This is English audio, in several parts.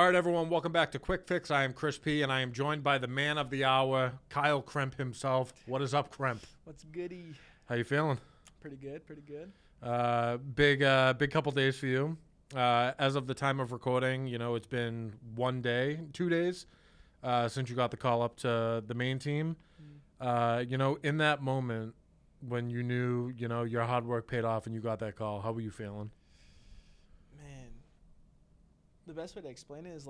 right, everyone, welcome back to Quick Fix. I am Chris P, and I am joined by the man of the hour, Kyle Kremp himself. What is up, Kremp? What's goody? How you feeling? Pretty good, pretty good. Big couple days for you. As of the time of recording, it's been 1 day, 2 days since you got the call up to the main team. In that moment when you knew, your hard work paid off and you got that call, how were you feeling? Man, the best way to explain it is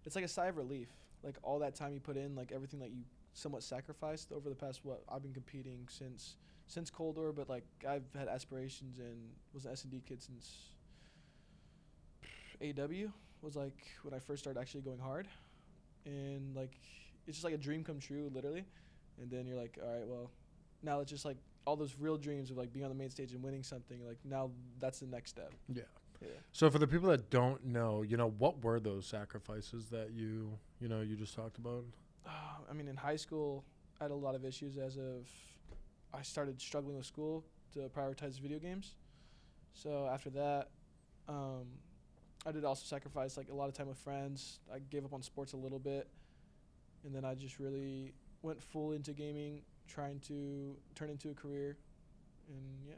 it's like a sigh of relief. Like all that time you put in, like everything that you somewhat sacrificed over the past, I've been competing since Cold War, but like I've had aspirations and was an S&D kid since AW was like when I first started actually going hard. And like, it's just like a dream come true, literally. And then you're like, all right, well, now it's just like all those real dreams of like being on the main stage and winning something. Like now that's the next step. Yeah. So for the people that don't know, what were those sacrifices that you just talked about? I mean, in high school, I had a lot of issues I started struggling with school to prioritize video games. So after that, I did also sacrifice like a lot of time with friends. I gave up on sports a little bit. And then I just really went full into gaming, trying to turn into a career. And yeah.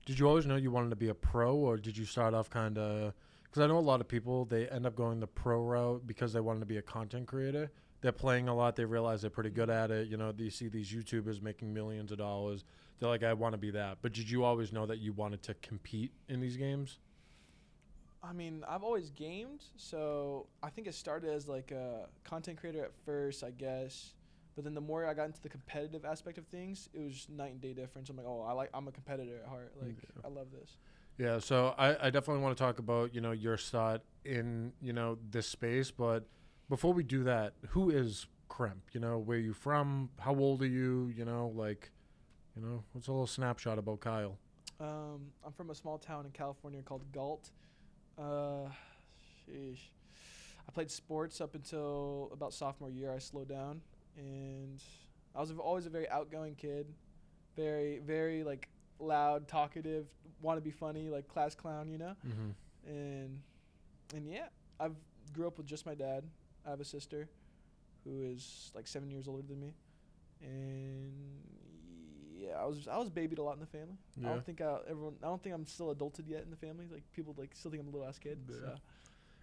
Did you always know you wanted to be a pro, or did you start off kind of – because I know a lot of people, they end up going the pro route because they wanted to be a content creator. They're playing a lot. They realize they're pretty good at it. You see these YouTubers making millions of dollars. They're like, I want to be that. But did you always know that you wanted to compete in these games? I mean, I've always gamed, so I think it started as like a content creator at first, I guess. But then the more I got into the competitive aspect of things, it was night and day difference. I'm like, I'm a competitor at heart. Like, I love this. Yeah, so I definitely want to talk about, your start in, this space. But before we do that, who is Kremp? Where are you from? How old are you? What's a little snapshot about Kyle? I'm from a small town in California called Galt. Sheesh. I played sports up until about sophomore year. I slowed down. And I was always a very outgoing kid, very, very like loud, talkative, want to be funny, like class clown, Mm-hmm. And yeah, I grew up with just my dad. I have a sister who is like 7 years older than me, and yeah, I was babied a lot in the family. Yeah. I don't think I'm still adulted yet in the family. Like people like still think I'm a little ass kid. Yeah.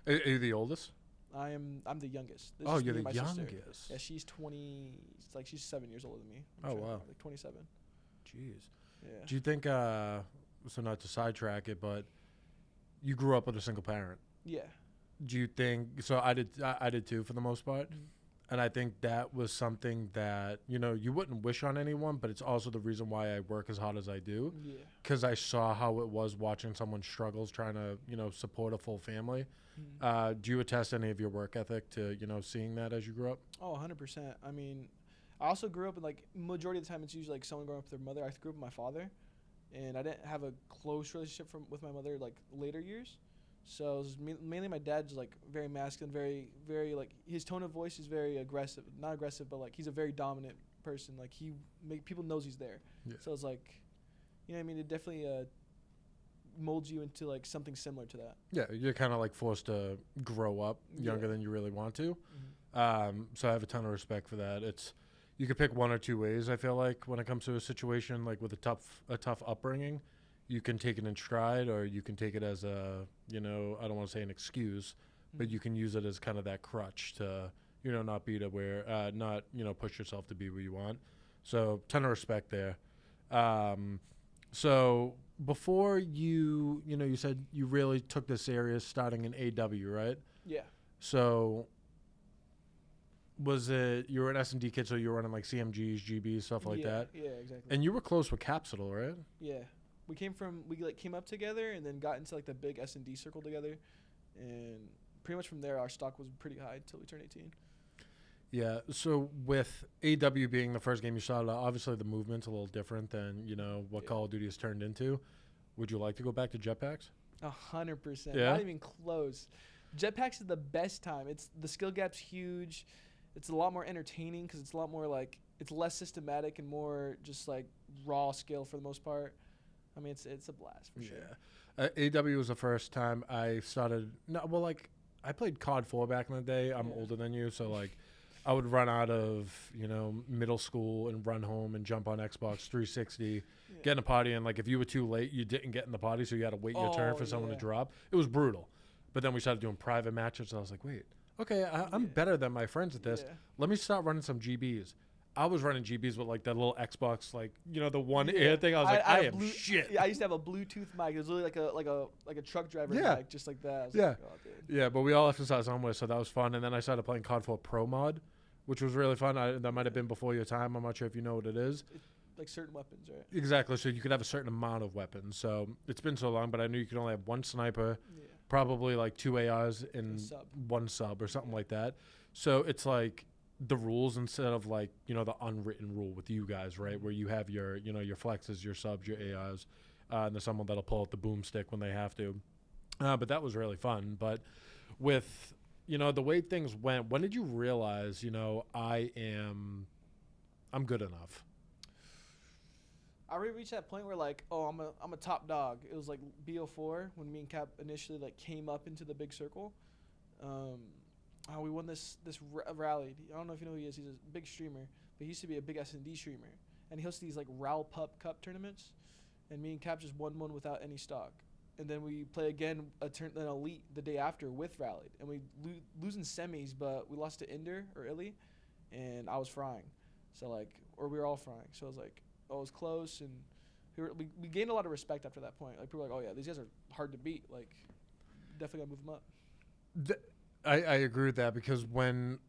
So. Are you the oldest? I'm the youngest. Oh, you're the youngest. Sister. Yeah, she's 20. It's like she's 7 years older than me. Wow. Like 27. Jeez. Yeah. Do you think? So not to sidetrack it, but you grew up with a single parent. Yeah. Do you think? So I did too, for the most part. Mm-hmm. And I think that was something that, you wouldn't wish on anyone, but it's also the reason why I work as hard as I do. Yeah. Because I saw how it was watching someone struggles trying to, support a full family. Mm-hmm. Do you attest any of your work ethic to, seeing that as you grew up? Oh, 100%. I mean, I also grew up in, like, majority of the time it's usually, like, someone growing up with their mother. I grew up with my father, and I didn't have a close relationship with my mother, like, later years. So it was mainly my dad's like very masculine, very, very like his tone of voice is very aggressive. Not aggressive, but like he's a very dominant person. Like people knows he's there. Yeah. So it's like, I mean, it definitely molds you into like something similar to that. Yeah, you're kind of like forced to grow up younger than you really want to. Mm-hmm. So I have a ton of respect for that. You could pick one or two ways. I feel like when it comes to a situation like with a tough upbringing. You can take it in stride, or you can take it as a, I don't want to say an excuse, but you can use it as kind of that crutch to, not be to where, not, push yourself to be where you want. So ton of respect there. So before you said you really took this serious starting in AW, right? Yeah. So was it, you were an S&D kid, so you were running like CMGs, GBs, stuff like that? Yeah, exactly. And you were close with Capsule, right? Yeah. We came up together and then got into like the big S&D circle together, and pretty much from there our stock was pretty high until we turned 18. Yeah. So with AW being the first game you started, obviously the movement's a little different than what Call of Duty has turned into. Would you like to go back to jetpacks? 100%. Yeah? Not even close. Jetpacks is the best time. The skill gap's huge. It's a lot more entertaining because it's a lot more like it's less systematic and more just like raw skill for the most part. I mean, it's a blast for sure. Yeah. AW was the first time I started. No, well, like I played COD 4 back in the day. I'm older than you, so like I would run out of, middle school and run home and jump on Xbox 360, get in a party, and like if you were too late, you didn't get in the party, so you had to wait your turn for someone to drop. It was brutal. But then we started doing private matches, and I was like, wait, okay, I'm better than my friends at this. Let me start running some GBs. I was running GBs with like that little Xbox, like the one ear thing. I was like, I am shit. Yeah, I used to have a Bluetooth mic. It was really like a truck driver mic, just like that. Like, oh, yeah, but we all have to start somewhere, so that was fun. And then I started playing COD 4 Pro Mod, which was really fun. That might have been before your time. I'm not sure if you know what it is. Like certain weapons, right? Exactly. So you could have a certain amount of weapons. So it's been so long, but I knew you could only have one sniper, probably like 2 ARs and one sub or something like that. So it's like the rules instead of like the unwritten rule with you guys, right, where you have your your flexes, your subs, your AIs, and there's someone that'll pull out the boomstick when they have to. But that was really fun. But with the way things went, when did you realize I'm good enough? I already reached that point where like, oh, I'm a top dog. It was like BO4 when me and Cap initially like came up into the big circle. We won this rally. I don't know if you know who he is. He's a big streamer, but he used to be a big S&D streamer, and he hosts these like RAL Pup Cup tournaments. And me and Cap just won one without any stock. And then we play again an elite the day after with Rallied, and we lose in semis, but we lost to Inder or Illy, and I was frying, we were all frying. So I was like, oh, it was close, and we gained a lot of respect after that point. Like people were like, oh yeah, these guys are hard to beat. Like definitely gotta move them up. I agree with that, because when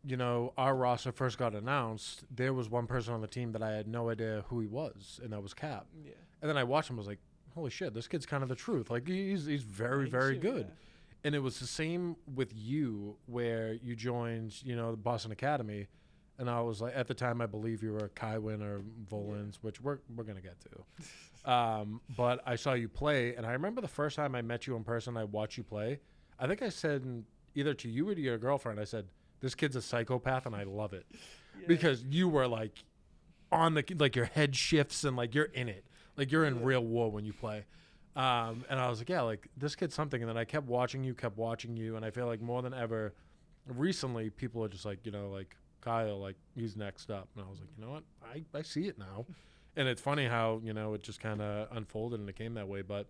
our roster first got announced, there was one person on the team that I had no idea who he was, and that was Cap. Yeah. And then I watched him. I was like, holy shit, this kid's kind of the truth. Like he's very very good. Yeah. And it was the same with you, where you joined the Boston Academy, and I was like, at the time I believe you were Kywin or Volans, which we're gonna get to. But I saw you play, and I remember the first time I met you in person, I watched you play. I think I said either to you or to your girlfriend, I said, this kid's a psychopath and I love it. Because you were like on like your head shifts and like you're in it. Like you're in real war when you play. And I was like, yeah, like this kid's something. And then I kept watching you. And I feel like more than ever recently, people are just like, like Kyle, like he's next up. And I was like, you know what? I see it now. And it's funny how, it just kind of unfolded and it came that way. But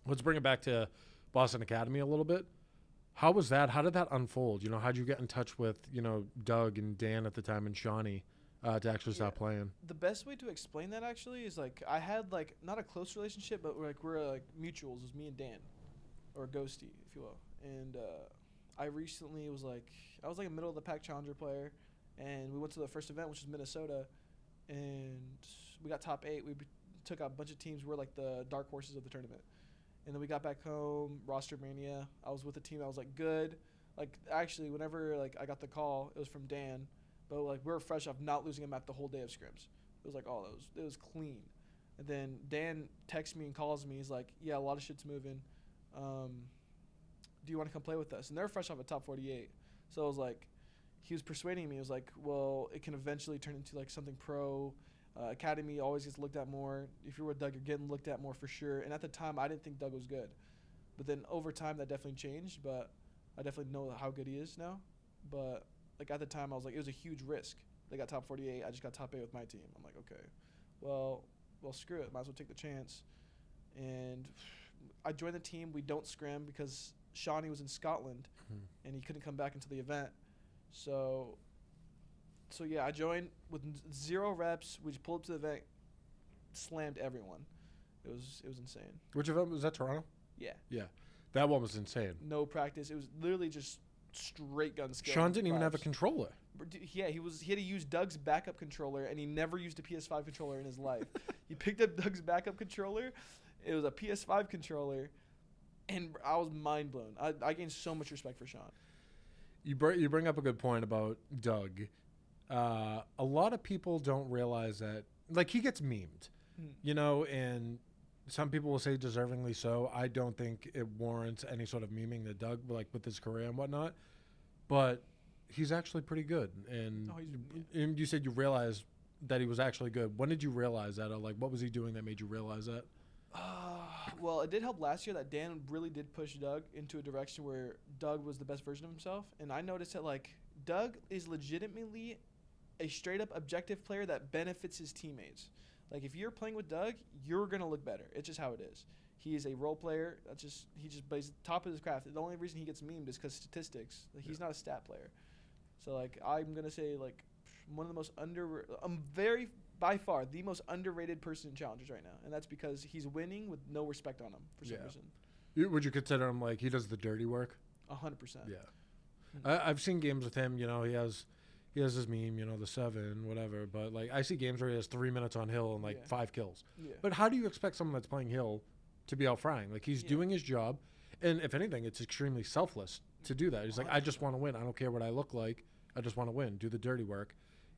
let's bring it back to Boston Academy a little bit. How was that? How did that unfold? How'd you get in touch with, Doug and Dan at the time and Shawnee to actually start playing? The best way to explain that actually is like I had like not a close relationship, but we're like mutuals. It was me and Dan, or Ghosty, if you will. And I recently was like a middle of the pack challenger player, and we went to the first event, which was Minnesota, and we got top 8. We took out a bunch of teams. We're like the dark horses of the tournament. And then we got back home, roster mania. I was with a team that was like good. Like actually, whenever like I got the call, it was from Dan, but like we were fresh off not losing a map the whole day of scrims. It was like it was clean. And then Dan texts me and calls me. He's like, yeah, a lot of shit's moving. Do you want to come play with us? And they're fresh off a top 48. So I was like, he was persuading me. He was like, well, it can eventually turn into like something pro. Academy always gets looked at more. If you're with Doug, you're getting looked at more for sure. And at the time, I didn't think Doug was good. But then over time, that definitely changed. But I definitely know how good he is now. But like at the time, I was like, it was a huge risk. They got top 48. I just got top 8 with my team. I'm like, okay, well, screw it. Might as well take the chance. And I joined the team. We don't scrim because Shawnee was in Scotland, and he couldn't come back until the event. So yeah, I joined with 0 reps. We just pulled up to the event, slammed everyone. It was insane. Which event was that? Toronto? Yeah. Yeah, that one was insane. No practice. It was literally just straight gun skill. Sean didn't even have a controller. Yeah, he had to use Doug's backup controller, and he never used a PS5 controller in his life. He picked up Doug's backup controller. It was a PS5 controller, and I was mind blown. I gained so much respect for Sean. You bring up a good point about Doug. A lot of people don't realize that, like, he gets memed, and some people will say deservingly so. I don't think it warrants any sort of memeing to Doug, like with his career and whatnot, but he's actually pretty good. And, and you said you realized that he was actually good. When did you realize that? Or like, what was he doing that made you realize that? Well, it did help last year that Dan really did push Doug into a direction where Doug was the best version of himself. And I noticed that, like, Doug is legitimately a straight-up objective player that benefits his teammates. Like, if you're playing with Doug, you're going to look better. It's just how it is. He is a role player. He just plays top of his craft. The only reason he gets memed is because statistics. Like, he's not a stat player. So, like, I'm going to say, like, one of the most by far, the most underrated person in Challengers right now. And that's because he's winning with no respect on him for some reason. Would you consider him, like, he does the dirty work? 100%. Yeah. I've seen games with him, you know, he has his meme, you know, the 7, whatever. But, like, I see games where he has 3 minutes on Hill and, like, 5 kills. Yeah. But how do you expect someone that's playing Hill to be out frying? Like, he's doing his job. And if anything, it's extremely selfless to do that. He's 100%. Like, I just want to win. I don't care what I look like. I just want to win. Do the dirty work.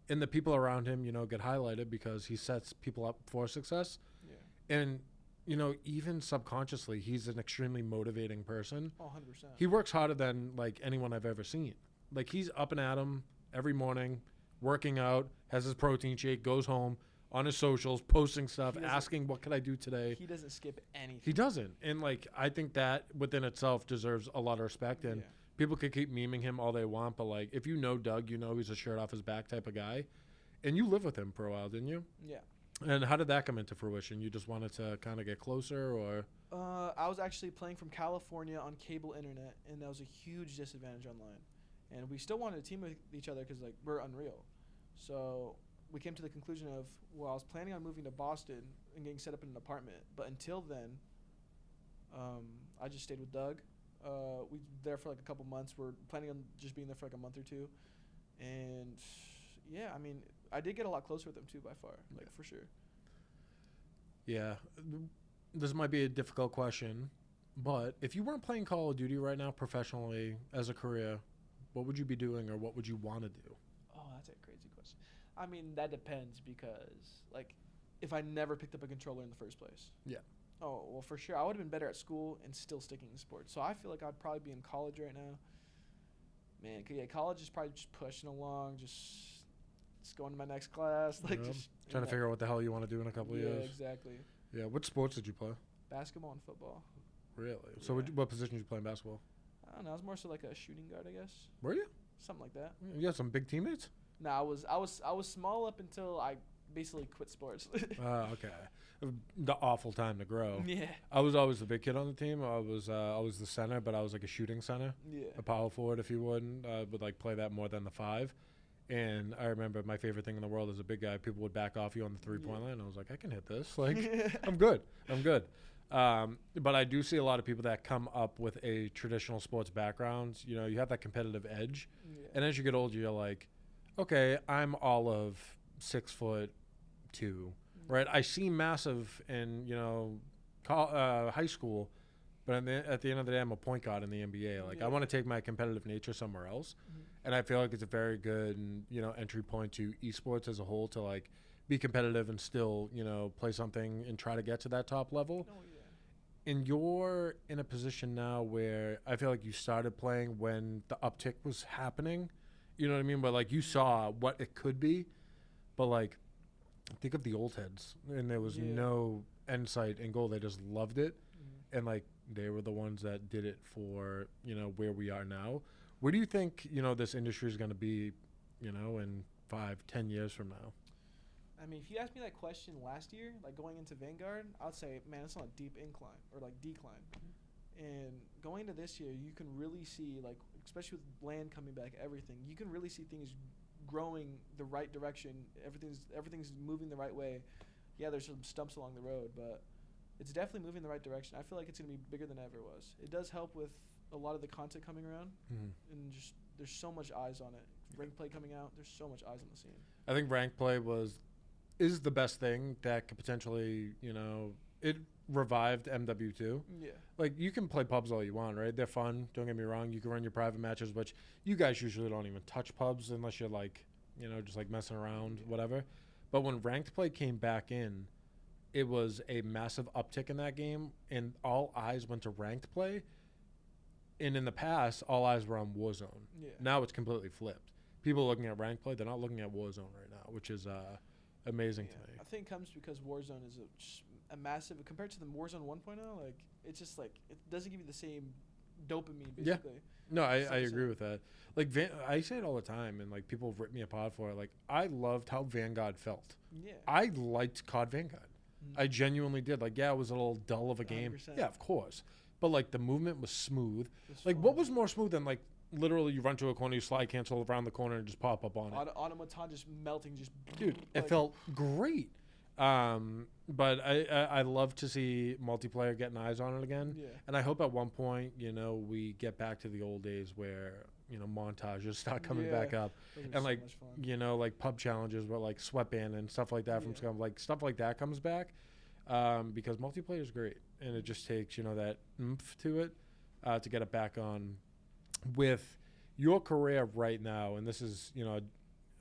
And the people around him, you know, get highlighted because he sets people up for success. Yeah. And, you know, even subconsciously, he's an extremely motivating person. 100%. He works harder than, like, anyone I've ever seen. Like, he's up and at 'em every morning, working out, has his protein shake, goes home, on his socials, posting stuff, asking, what can I do today? He doesn't skip anything. He doesn't. And, like, I think that within itself deserves a lot of respect. And people could keep memeing him all they want, but, like, if you know Doug, you know he's a shirt off his back type of guy. And you lived with him for a while, didn't you? Yeah. And how did that come into fruition? You just wanted to kind of get closer, or? I was actually playing from California on cable internet, and that was a huge disadvantage online. And we still wanted to team with each other because, like, we're unreal. So we came to the conclusion of, well, I was planning on moving to Boston and getting set up in an apartment. But until then, I just stayed with Doug. We were there for, like, a couple months. We're planning on just being there for, like, a month or two. And, yeah, I mean, I did get a lot closer with him, too, by far. Like, for sure. Yeah. This might be a difficult question, but if you weren't playing Call of Duty right now professionally as a career, what would you be doing, or what would you want to do? Oh, that's a crazy question. I mean, that depends because, like, if I never picked up a controller in the first place. Yeah. Oh, well, for sure. I would have been better at school and still sticking to sports. So I feel like I'd probably be in college right now. Man, college is probably just pushing along, just going to my next class. Like, just trying to figure out what the hell you want to do in a couple of years. Yeah, exactly. Yeah. What sports did you play? Basketball and football. Really? So what position did you play in basketball? I don't know. I was more so like a shooting guard, I guess. Were you? Something like that. You had some big teammates? No, I was small up until I basically quit sports. Okay. The awful time to grow. Yeah. I was always the big kid on the team. I was the center, but I was like a shooting center. Yeah. A power forward, if you would like play that more than the 5. And I remember my favorite thing in the world as a big guy, people would back off you on the 3-point line. I was like, I can hit this. Like, I'm good. But I do see a lot of people that come up with a traditional sports background. You know, you have that competitive edge. Yeah. And as you get older, you're like, okay, I'm all of 6'2", right? I seem massive in, you know, high school, but at the end of the day, I'm a point guard in the NBA. Like, I want to take my competitive nature somewhere else. Mm-hmm. And I feel like it's a very good, you know, entry point to esports as a whole to, like, be competitive and still, you know, play something and try to get to that top level. Oh, yeah. And you're in a position now where I feel like you started playing when the uptick was happening. You know what I mean? But, like, you saw what it could be. But, like, think of the old heads. And there was no end sight and goal. They just loved it. Mm-hmm. And, like, they were the ones that did it for, you know, where we are now. Where do you think, you know, this industry is going to be, you know, in 5-10 years from now? I mean, if you asked me that question last year, like going into Vanguard, I'd say, man, it's on a deep incline or like decline. Mm-hmm. And going into this year, you can really see, like, especially with land coming back, everything, you can really see things growing the right direction. Everything's moving the right way. Yeah, there's some stumps along the road, but it's definitely moving the right direction. I feel like it's going to be bigger than it ever was. It does help with a lot of the content coming around, and just there's so much eyes on it. Ranked play coming out, there's so much eyes on the scene. I think ranked play is the best thing that could potentially, you know, it revived MW2. Yeah. Like, you can play pubs all you want, right? They're fun. Don't get me wrong. You can run your private matches, which you guys usually don't even touch pubs unless you're, like, you know, just like messing around, whatever. But when ranked play came back in, it was a massive uptick in that game, and all eyes went to ranked play. And in the past, all eyes were on Warzone. Yeah. Now it's completely flipped. People are looking at ranked play. They're not looking at Warzone right now, which is amazing to Yeah. me. I think it comes because Warzone is a massive compared to the Warzone 1.0. Like it's just like it doesn't give you the same dopamine Yeah. basically. No, I It's not the agree same. with that. Like I say it all the time, and like people rip me apart for it. Like I loved how Vanguard felt. Yeah. I liked COD Vanguard. I genuinely did. Like, yeah, it was a little dull of a game. 100%. Yeah, of course. But like the movement was smooth. It's Like, fun. what was more smooth than like literally you run to a corner, you slide cancel around the corner, and just pop up on it? Automaton just melting, just Dude, it like- felt great. But I love to see multiplayer getting eyes on it again. Yeah. And I hope at one point, we get back to the old days where, montages start coming back up. Those are And so like, much fun. like pub challenges where like sweatband and stuff like that from Yeah. Scum, like stuff like that comes back. Because multiplayer is great. And it just takes, that oomph to it to get it back on. With your career right now, and this is,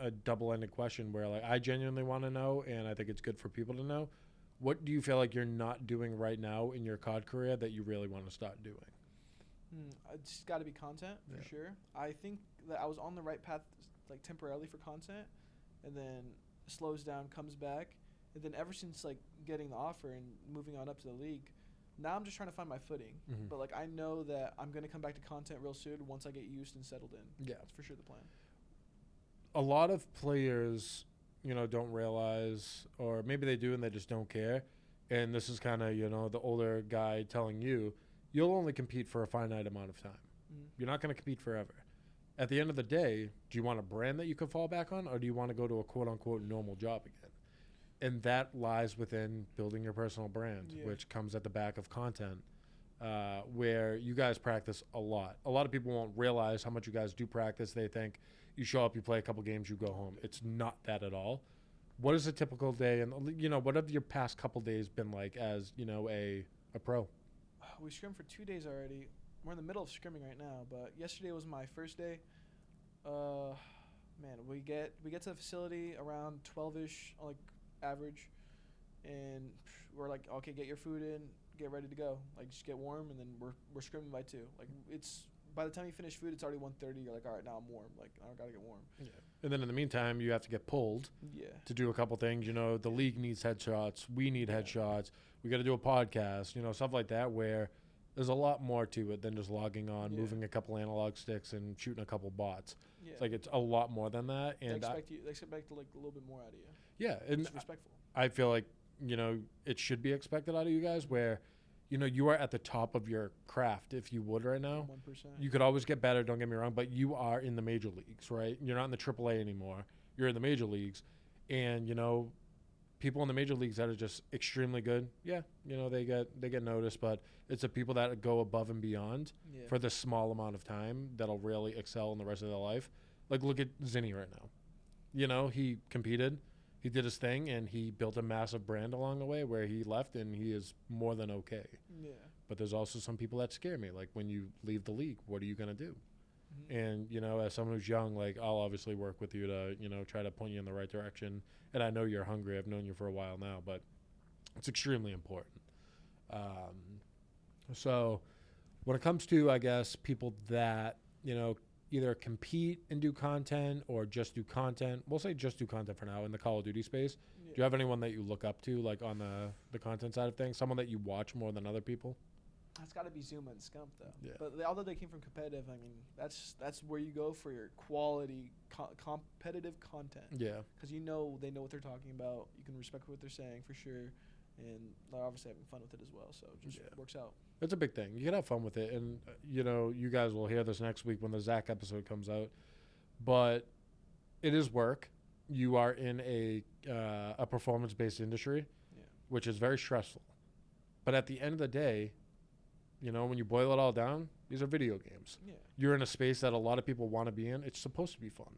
a double-ended question where like I genuinely want to know, and I think it's good for people to know. What do you feel like you're not doing right now in your COD career that you really want to start doing? It's got to be content for Yeah. sure. I think that I was on the right path, like temporarily for content, and then slows down, comes back, and then ever since like getting the offer and moving on up to the league, now I'm just trying to find my footing. Mhm. But like I know that I'm gonna come back to content real soon once I get used and settled in. Yeah. That's for sure the plan. A lot of players, don't realize, or maybe they do and they just don't care. And this is kind of, the older guy telling you, you'll only compete for a finite amount of time. You're not going to compete forever. At the end of the day, do you want a brand that you can fall back on, or do you want to go to a quote-unquote normal job again? And that lies within building your personal brand, Yeah. which comes at the back of content, where you guys practice a lot. A lot of people won't realize how much you guys do practice. They think you show up, you play a couple games, you go home. It's not that at all. What is a typical day? And, what have your past couple days been like as, a pro? We scrimmed for 2 days already. We're in the middle of scrimming right now, but yesterday was my first day. Man, we get to the facility around 12ish, like average, and we're like, okay, get your food in, get ready to go. Like, just get warm, and then we're scrimming by 2. Like, it's by the time you finish food, it's already 1:30. You're like, all right, now I'm warm. Like, I gotta get warm. Yeah. And then in the meantime, you have to get pulled Yeah. to do a couple things. The league needs headshots. We need Yeah. headshots. We got to do a podcast, stuff like that, where there's a lot more to it than just logging on, Yeah. moving a couple analog sticks, and shooting a couple bots. Yeah. It's like it's a lot more than that. they And expect like a little bit more out of you. yeah, and It's respectful. I feel like, it should be expected out of you guys where, you are at the top of your craft, if you would right now. 1%. You could always get better, don't get me wrong, but you are in the major leagues, right? You're not in the AAA anymore. You're in the major leagues. And, people in the major leagues that are just extremely good, yeah, they get noticed, but it's the people that go above and beyond Yeah. for this small amount of time that'll really excel in the rest of their life. Like, look at Zinni right now. He competed, he did his thing, and he built a massive brand along the way where he left, and he is more than okay. Yeah. But there's also some people that scare me. Like, when you leave the league, what are you going to do? Mhm. And, as someone who's young, like, I'll obviously work with you to, try to point you in the right direction. And I know you're hungry. I've known you for a while now, but it's extremely important. So when it comes to, I guess, people that, either compete and do content or just do content, we'll say just do content for now in the Call of Duty space. Yeah. Do you have anyone that you look up to, like, on the content side of things? Someone that you watch more than other people? That's got to be Zuma and Scump, though. Yeah. But although they came from competitive, I mean, that's where you go for your quality competitive content. Yeah. Because they know what they're talking about. You can respect what they're saying for sure, and they're obviously having fun with it as well. So it just Yeah. works out. It's a big thing. You can have fun with it. And, you guys will hear this next week when the Zach episode comes out. But it is work. You are in a performance-based industry, Yeah. which is very stressful. But at the end of the day, when you boil it all down, these are video games. Yeah. You're in a space that a lot of people want to be in. It's supposed to be fun.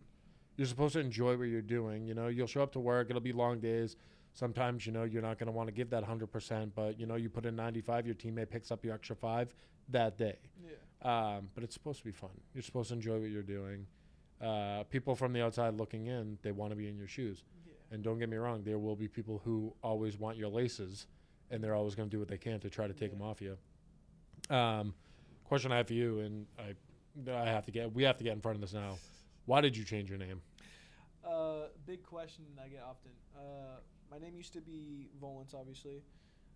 You're supposed to enjoy what you're doing. You'll show up to work. It'll be long days. Sometimes, you're not going to want to give that 100%, but, you put in 95, your teammate picks up your extra 5 that day. Yeah. But it's supposed to be fun. You're supposed to enjoy what you're doing. People from the outside looking in, they want to be in your shoes. Yeah. And don't get me wrong, there will be people who always want your laces, and they're always going to do what they can to try to take Yeah. them off you. Question I have for you, and we have to get in front of this now. Why did you change your name? Big question I get often. My name used to be Volance, obviously.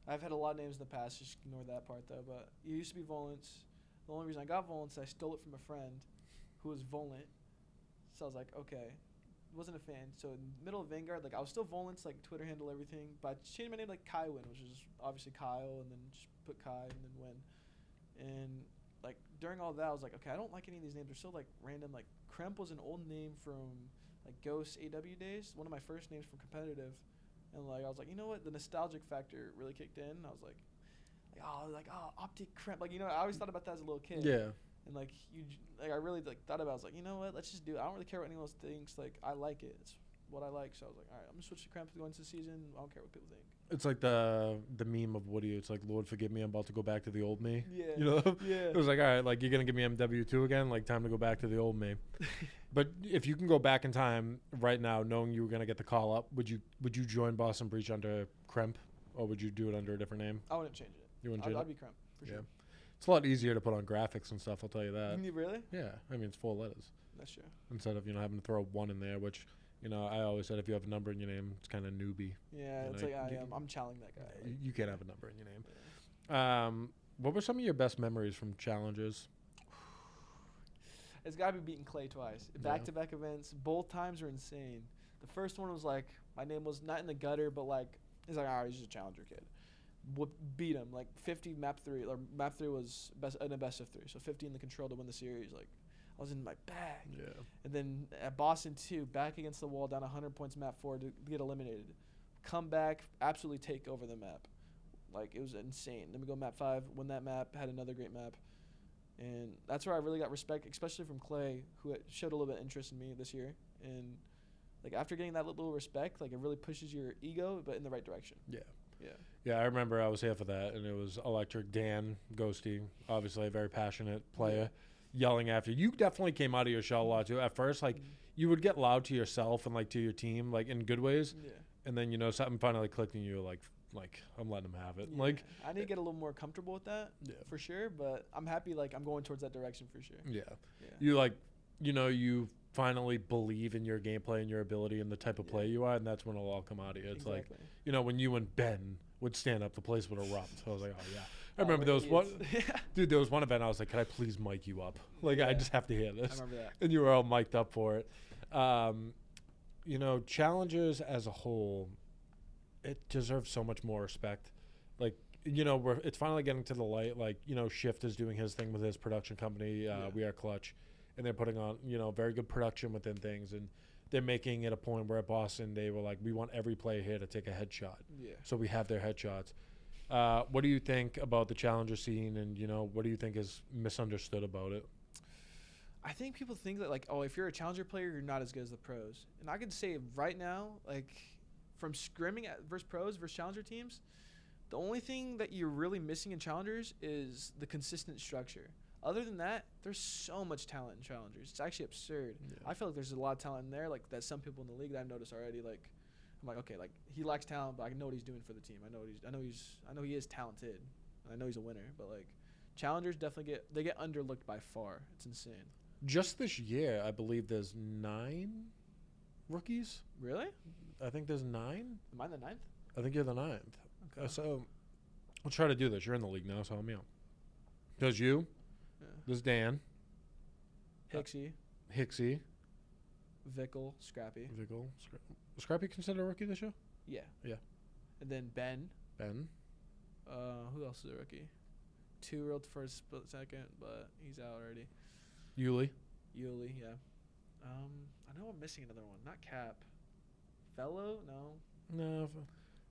I've had a lot of names in the past. Just ignore that part though. But it used to be Volance. The only reason I got Volance, I stole it from a friend who was Volant. So I was like, okay. Wasn't a fan. So in the middle of Vanguard, like I was still Volance, like Twitter handle, everything. But I changed my name like Kywin, which is obviously Kyle, and then just put Kai and then Win. And like during all that, I was like, okay, I don't like any of these names. They're so like random. Like Kremp was an old name from like Ghost AW days. One of my first names from competitive. And like I was like, you know what? The nostalgic factor really kicked in. I was like Optic Kremp. Like, you know, I always thought about that as a little kid. Yeah. And like I really like thought about it. I was like, you know what? Let's just do it. I don't really care what anyone else thinks. Like I like it. It's what I like. So I was like, all right, I'm gonna switch to Kremp going into the season. I don't care what people think. It's like the meme of Woody. It's like, Lord, forgive me. I'm about to go back to the old me. Yeah. You know? Yeah. It was like, all right, like, you're going to give me MW2 again? Like, time to go back to the old me. But if you can go back in time right now, knowing you were going to get the call up, would you join Boston Breach under Kremp? Or would you do it under a different name? I wouldn't change it. You wouldn't change I'd it? be Kremp, for sure. It's a lot easier to put on graphics and stuff, I'll tell you that. Really? Yeah. I mean, it's 4 letters. That's true. Instead of, having to throw 1 in there, which... I always said if you have a number in your name, it's kind of newbie. Yeah, it's like I'm challenging that guy. Like, you can't have a number in your name. Yeah. What were some of your best memories from challenges? It's got to be beating Clay twice. Back-to-back events. Both times were insane. The first one was like, my name was not in the gutter, but like, he's like, all right, he's just a challenger kid. Beat him. Like 50 map 3. Or map 3 was in a best of 3. So 50 in the control to win the series. Like, I was in my bag. Yeah. And then at Boston 2, back against the wall, down 100 points map 4 to get eliminated. Come back, absolutely take over the map. Like, it was insane. Then we go map 5, win that map, had another great map. And that's where I really got respect, especially from Clay, who showed a little bit of interest in me this year. And, like, after getting that little respect, like, it really pushes your ego, but in the right direction. Yeah. Yeah. Yeah, I remember I was here for that, and it was Electric, Dan, Ghosty, obviously a very passionate player. Yeah. Yelling after you. Definitely came out of your shell a lot too. At first, like you would get loud to yourself and like to your team, like in good ways. Yeah. And then something finally clicked, and you were like I'm letting them have it. Yeah. Like I need to get a little more comfortable with that. Yeah. For sure. But I'm happy. Like I'm going towards that direction for sure. Yeah. Yeah. You finally believe in your gameplay and your ability and the type of play you are, and that's when it'll all come out of you. It's exactly. Like when you and Ben would stand up, the place would erupt. So I was like, oh yeah. I remember there was one, dude. There was one event I was like, "Can I please mic you up? Like, I just have to hear this." I remember that. And you were all mic'd up for it. Challenges as a whole, it deserves so much more respect. Like, it's finally getting to the light. Like, Shift is doing his thing with his production company. We Are Clutch, and they're putting on very good production within things, and they're making it a point where at Boston they were like, we want every player here to take a headshot. Yeah. So we have their headshots. What do you think about the challenger scene, and what do you think is misunderstood about it? I think people think that like, oh, if you're a challenger player, you're not as good as the pros. And I can say right now, like from scrimming versus pros versus challenger teams, the only thing that you're really missing in challengers is the consistent structure. Other than that, there's so much talent in challengers. It's actually absurd. Yeah. I feel like there's a lot of talent in there, like that some people in the league that I've noticed already, like I'm like, okay, like he lacks talent, but I know what he's doing for the team. I know he is talented. And I know he's a winner, but like challengers definitely get underlooked by far. It's insane. Just this year, I believe there's 9 rookies. Really? I think there's 9. Am I the 9th? I think you're the 9th. Okay. So we'll try to do this. You're in the league now, so help me out. There's you. Yeah. There's Dan. Hicksy. Vickle. Scrappy. Scrappy considered a rookie this year? Yeah. Yeah. And then Ben. Who else is a rookie? 2 reeled for a split second, but he's out already. Yuli, yeah. I know I'm missing another one. Not Cap. Fellow? No.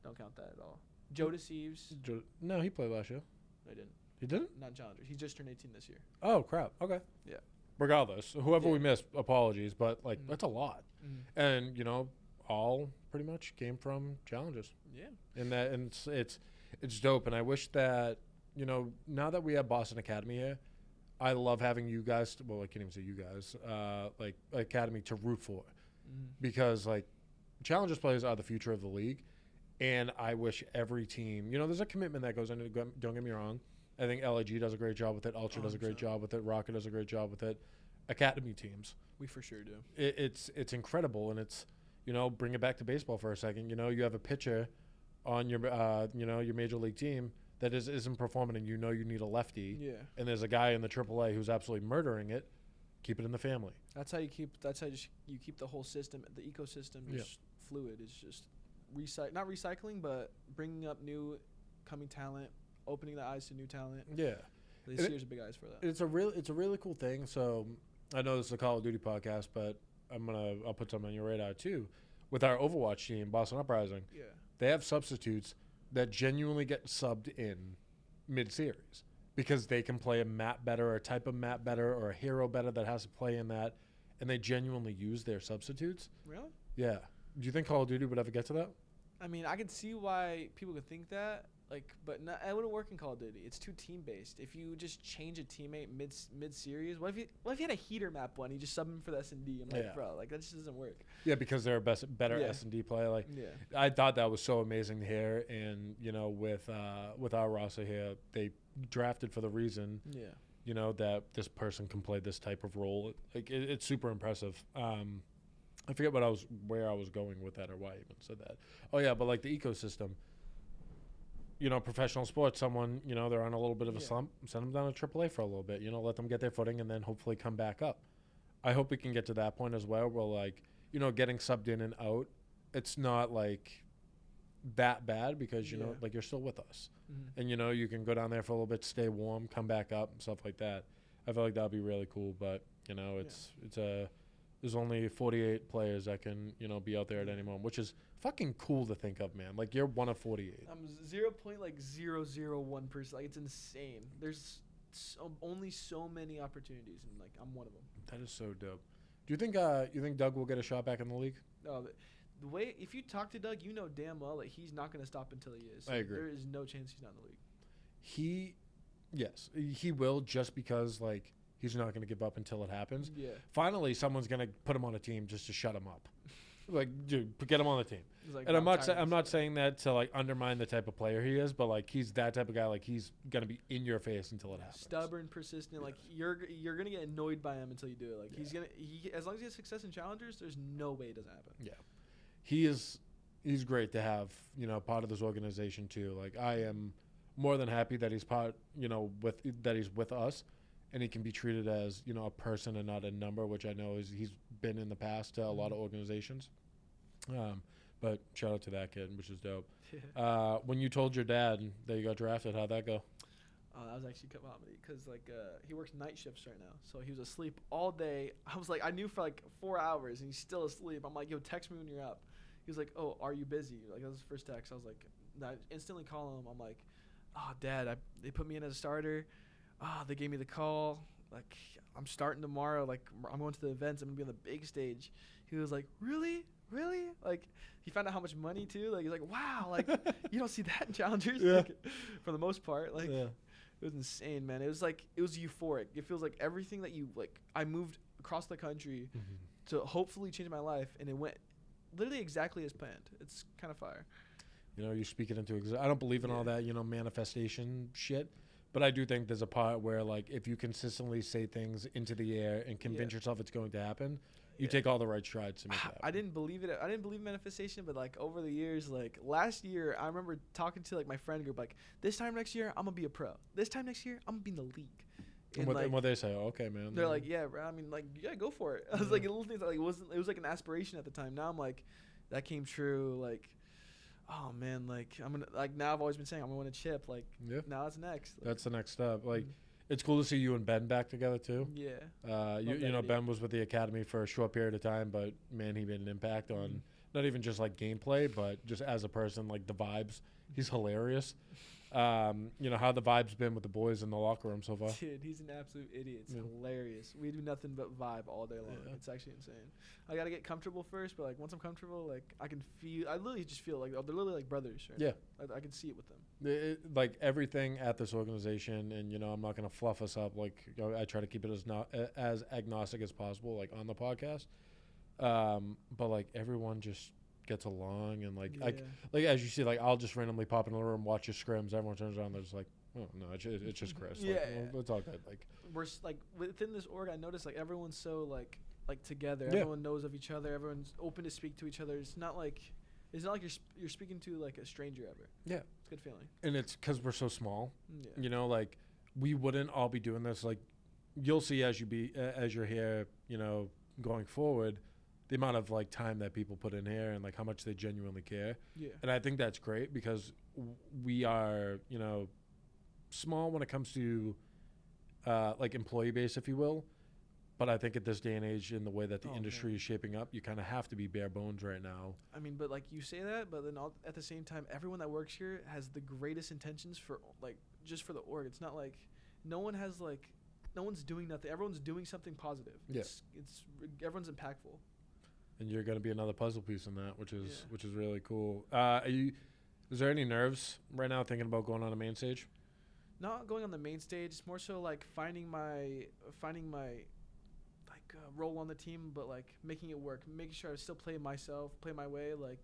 Don't count that at all. Joe Deceives. No, he played last year. No, he didn't. He didn't? Not Challenger. He just turned 18 this year. Oh, crap. Okay. Yeah. Regardless, whoever we missed, apologies, but like that's a lot. And all pretty much came from challenges. Yeah. And it's dope, and I wish that now that we have Boston Academy here, I love having you guys. Well, I can't even say you guys. Like Academy to root for, because like challenges players are the future of the league, and I wish every team. There's a commitment that goes into. Don't get me wrong. I think LIG does a great job with it. Ultra does a great job with it. Rocket does a great job with it. Academy teams. We for sure do. It's incredible, and it's, bring it back to baseball for a second. You have a pitcher on your your major league team that isn't performing, and you need a lefty. Yeah. And there's a guy in the AAA who's absolutely murdering it. Keep it in the family. That's how you keep the whole system, the ecosystem just fluid. It's just not recycling, but bringing up new coming talent, opening the eyes to new talent. Yeah. This year's big eyes for that. It's a really cool thing. So I know this is a Call of Duty podcast, but I'll put something on your radar too. With our Overwatch team, Boston Uprising, they have substitutes that genuinely get subbed in mid-series because they can play a map better or a type of map better or a hero better that has to play in that, and they genuinely use their substitutes. Really? Yeah. Do you think Call of Duty would ever get to that? I mean, I can see why people could think that, but it wouldn't work in Call of Duty. It's too team-based. If you just change a teammate mid-series, what if you had a heater map one? You just sub him for the S&D. I'm like, bro, that just doesn't work. Yeah, because they're a better S&D player. I thought that was so amazing to hear, and with our roster here, they drafted for the reason. Yeah. That this person can play this type of role. It's super impressive. I forget where I was going with that or why I even said that. Oh yeah, but the ecosystem. Professional sports, someone, they're on a little bit of a slump, send them down to AAA for a little bit, let them get their footing and then hopefully come back up. I hope we can get to that point as well where, getting subbed in and out, it's not, that bad because, you're still with us. Mm-hmm. And, you can go down there for a little bit, stay warm, come back up, and stuff like that. I feel like that would be really cool, but, there's only 48 players that can, be out there at any moment, which is fucking cool to think of, man. You're one of 48. I'm 0.001%. It's insane. There's only so many opportunities, and I'm one of them. That is so dope. Do you think Doug will get a shot back in the league? No, the way if you talk to Doug, damn well he's not going to stop until he is. I agree. There is no chance he's not in the league. He will, just because he's not going to give up until it happens. Yeah. Finally, someone's going to put him on a team just to shut him up. Dude, get him on the team. And I'm not saying that to undermine the type of player he is, but he's that type of guy. He's going to be in your face until it happens. Stubborn, persistent. You're going to get annoyed by him until you do it. He's as long as he has success in challengers, there's no way it doesn't happen. Yeah. He's great to have, part of this organization too. I am more than happy that he's part, that he's with us. And he can be treated as, a person and not a number, which I know he's been in the past to a lot of organizations. But shout out to that kid, which is dope. When you told your dad that you got drafted, how'd that go? That was actually comedy because he works night shifts right now, so he was asleep all day. I was I knew for 4 hours, and he's still asleep. I'm like, yo, text me when you're up. He was like, oh, are you busy? That was his first text. I was like, I instantly call him. I'm like, oh, Dad, they put me in as a starter. They gave me the call. I'm starting tomorrow. I'm going to the events. I'm gonna be on the big stage. He was like, really? He found out how much money too. He's like, wow. You don't see that in challengers. Yeah. For the most part. Yeah. It was insane, man. It was euphoric. It feels like everything that you I moved across the country to hopefully change my life, and it went literally exactly as planned. It's kind of fire. You speak it into I don't believe in all that, manifestation shit. But I do think there's a part where, if you consistently say things into the air and convince yourself it's going to happen, you take all the right strides to make it happen. I didn't believe it. I didn't believe manifestation, but over the years, last year, I remember talking to my friend group, this time next year, I'm gonna be a pro. This time next year, I'm gonna be in the league. And what they say, okay, man. They're like, yeah, bro. I mean, you gotta go for it. I was little things it was an aspiration at the time. Now I'm that came true. Oh man, I'm gonna now I've always been saying I'm gonna win a chip. Now that's next. That's the next step. It's cool to see you and Ben back together too. Yeah. Ben was with the academy for a short period of time, but man, he made an impact on not even just gameplay, but just as a person, the vibes. He's hilarious. How the vibe's been with the boys in the locker room so far. Dude, he's an absolute idiot. It's hilarious. We do nothing but vibe all day long. It's actually insane. I gotta get comfortable first, but once I'm comfortable, I can feel. I literally just feel they're literally like brothers. Right? Yeah, I can see it with them. Everything at this organization, and I'm not gonna fluff us up. I try to keep it as agnostic as possible, on the podcast. But everyone just gets along, and as you see, I'll just randomly pop into the room, watch your scrims, everyone turns around, they're just oh no, it's just Chris. It's all good. We're within this org, I noticed everyone's so like together. Yeah. Everyone knows of each other. Everyone's open to speak to each other. It's not like you're speaking to like a stranger ever. Yeah. It's a good feeling. And it's because we're so small. Yeah. You know, like we wouldn't all be doing this. Like you'll see as you're here, you know, going forward, the amount of like time that people put in here and like how much they genuinely care. Yeah. And I think that's great because we are, you know, small when it comes to like employee base, if you will. But I think at this day and age, in the way that the industry is shaping up, you kind of have to be bare bones right now. I mean, but like you say that, but then at the same time, everyone that works here has the greatest intentions for like just for the org. It's not like no one's doing nothing. Everyone's doing something positive. Yeah. It's everyone's impactful. And you're going to be another puzzle piece in that, which is really cool. Is there any nerves right now thinking about going on a main stage? Not going on the main stage. It's more so like finding my role on the team, but like making it work, making sure I still play myself, play my way. Like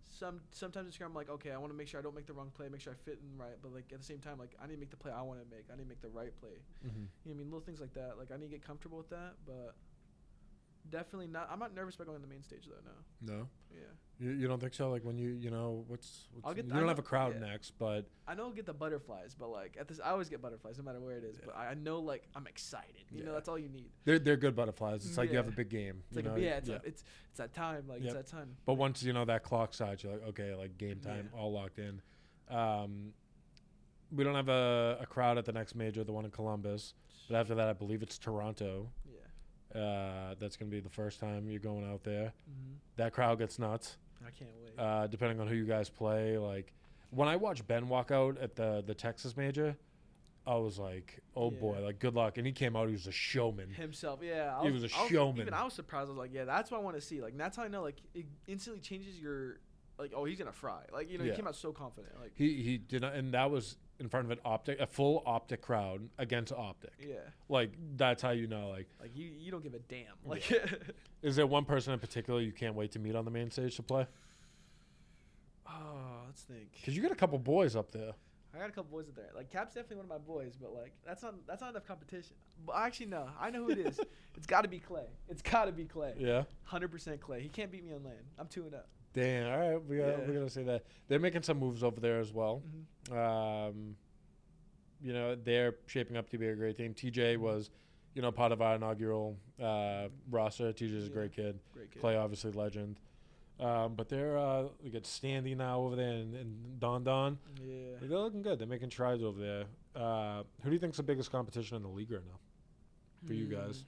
sometimes it's I'm like, okay, I want to make sure I don't make the wrong play, make sure I fit in right, but like at the same time, like I need to make the play I want to make. I need to make the right play. Mm-hmm. You know what I mean? Little things like that. Like I need to get comfortable with that, but definitely not. I'm not nervous about going on the main stage though. No. No. Yeah. You don't think so? Like when you know what's I'll get you don't have a crowd yeah. next, but I know I'll get the butterflies, but like I always get butterflies no matter where it is. Yeah. But I know like I'm excited. You know, that's all you need. they're good butterflies. It's like you Yeah. have a big game. It's like know? it's that time. Like it's that time. But once you know that clock side, you're like, okay, like game time, all locked in. We don't have a crowd at the next major, the one in Columbus. But after that, I believe it's Toronto. Yeah. That's going to be the first time you're going out there. Mm-hmm. That crowd gets nuts. I can't wait. Depending on who you guys play. Like, when I watched Ben walk out at the Texas major, I was like, oh, boy, like, good luck. And he came out, he was a showman. Himself, yeah. He was a showman. Even I was surprised. I was like, yeah, that's what I want to see. Like, that's how I know, like, it instantly changes your, like, oh, he's going to fry. Like, you know, he came out so confident. Like He did not, and that was in front of a full Optic crowd against Optic. Yeah. Like, that's how you know, like you don't give a damn. Like, is there one person in particular you can't wait to meet on the main stage to play? Oh, let's think. Because you got a couple boys up there. I got a couple boys up there. Like, Cap's definitely one of my boys, but like that's not enough competition. But actually, no, I know who it is. It's got to be Clay. It's got to be Clay. Yeah. 100% Clay. He can't beat me on land. I'm 2-0. Damn. All right, we're gonna say that they're making some moves over there as well. Mm-hmm. You know, they're shaping up to be a great team. TJ was, you know, part of our inaugural roster. TJ's a great kid. Clay, obviously, legend. But they're they get Standy now over there and Don. Yeah. They're looking good. They're making strides over there. Who do you think's the biggest competition in the league right now for you guys?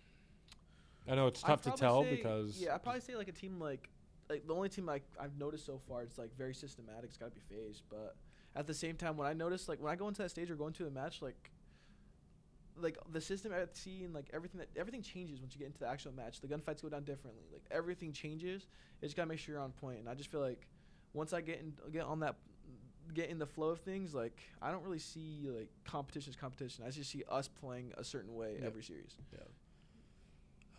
I know it's tough to tell because I'd probably say like a team like the only team I've noticed so far it's like very systematic. It's got to be FaZe, but at the same time when I notice like when I go into that stage or go into a match like the system I see and like everything changes once you get into the actual match. The gunfights go down differently. Like everything changes. You just gotta make sure you're on point. And I just feel like once I get in the flow of things, like I don't really see like competition. I just see us playing a certain way every series. Yeah.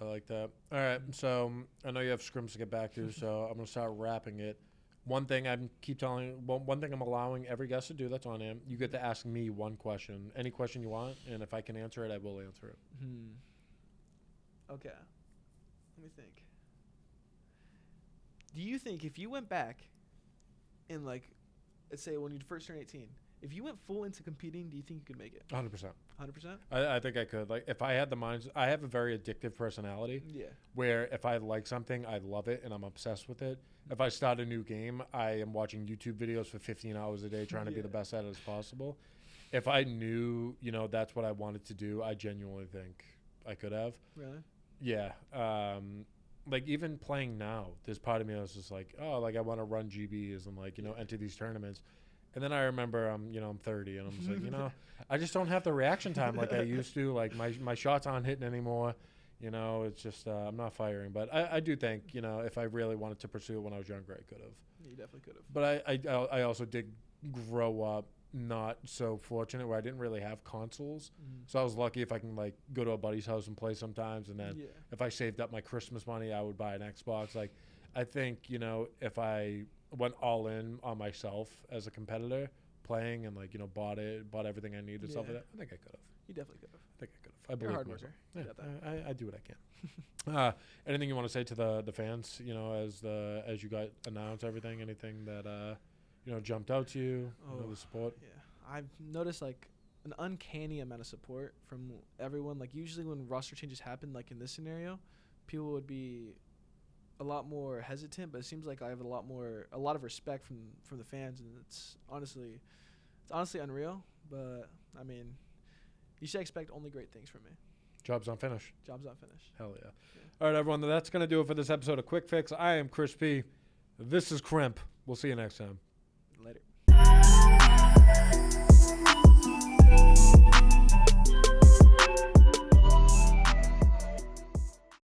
I like that. All right, so I know you have scrims to get back to, so I'm gonna start wrapping it. One thing one thing I'm allowing every guest to do that's on him, you get to ask me one question, any question you want, and if I can answer it, I will answer it. Okay. Let me think. Do you think if you went back and like, let's say when you first turned 18, if you went full into competing, do you think you could make it? 100%. 100%? I think I could. Like, if I had the minds, I have a very addictive personality. Yeah. Where if I like something, I love it and I'm obsessed with it. If I start a new game, I am watching YouTube videos for 15 hours a day trying to be the best at it as possible. If I knew, you know, that's what I wanted to do, I genuinely think I could have. Really? Yeah. Like, even playing now, there's part of me that's just like, oh, like, I want to run GBs and, like, you know, enter these tournaments. And then I remember I'm 30 and I'm just like, you know, I just don't have the reaction time like I used to. Like my shots aren't hitting anymore. You know, it's just I'm not firing. But I do think, you know, if I really wanted to pursue it when I was younger, I could have. You definitely could have. But I also did grow up not so fortunate where I didn't really have consoles. So I was lucky if I can like go to a buddy's house and play sometimes. And then if I saved up my Christmas money, I would buy an Xbox. Like I think, you know, if I went all in on myself as a competitor, playing and like bought everything I needed and stuff like that. I think I could have. You definitely could have. I think I could have. I You're a believe hard in worker. myself. You Yeah, got that. I do what I can. Anything you want to say to the fans? As you got announced everything. Anything that jumped out to you? The support. Yeah, I've noticed like an uncanny amount of support from everyone. Like usually when roster changes happen, like in this scenario, people would be a lot more hesitant, but it seems like I have a lot of respect from the fans, and it's honestly unreal. But I mean, you should expect only great things from me. Job's unfinished. Job's unfinished. Hell yeah. All right, everyone. That's going to do it for this episode of Quick Fix. I am Chris P. This is Kremp. We'll see you next time. Later.